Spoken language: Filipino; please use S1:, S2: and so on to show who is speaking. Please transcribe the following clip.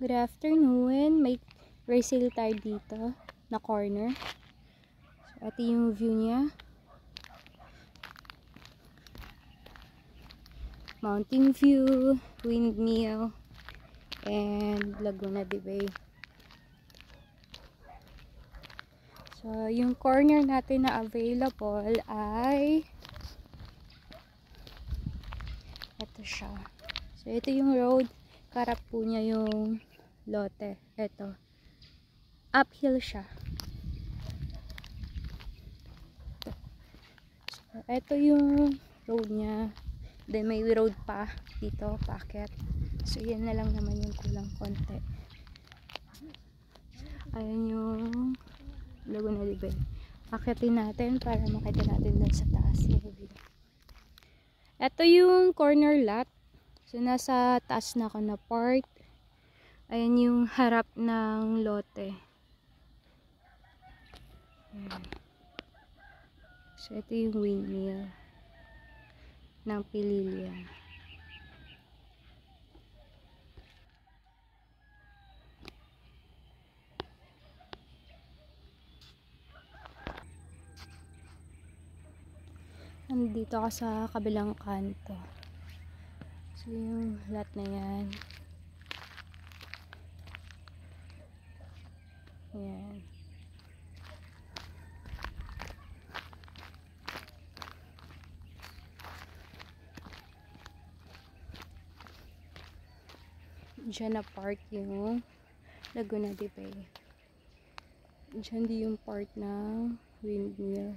S1: Good afternoon. May resale tayo dito na corner. So, ito yung view niya. Mountain view, windmill, and Laguna de Bay. So, yung corner natin na available ay ito siya. So, ito yung road. Karap po niya yung lote. Ito. Uphill siya. So, ito yung road niya. Then, may road pa dito, paakyat. So, yan na lang naman yung kulang konti. Ayan yung Laguna de Bay. Akyatin natin para makita natin dun sa taas yung view. Ito yung corner lot. So, nasa taas na ako na part. Ayan yung harap ng lote. Ayan. So, ito yung windmill ng Pililian. Nandito ako sa kabilang kanto. So, yung lot na yan. Ayan. Diyan na part yung Laguna de Bay. Diyan di yung part ng windmill.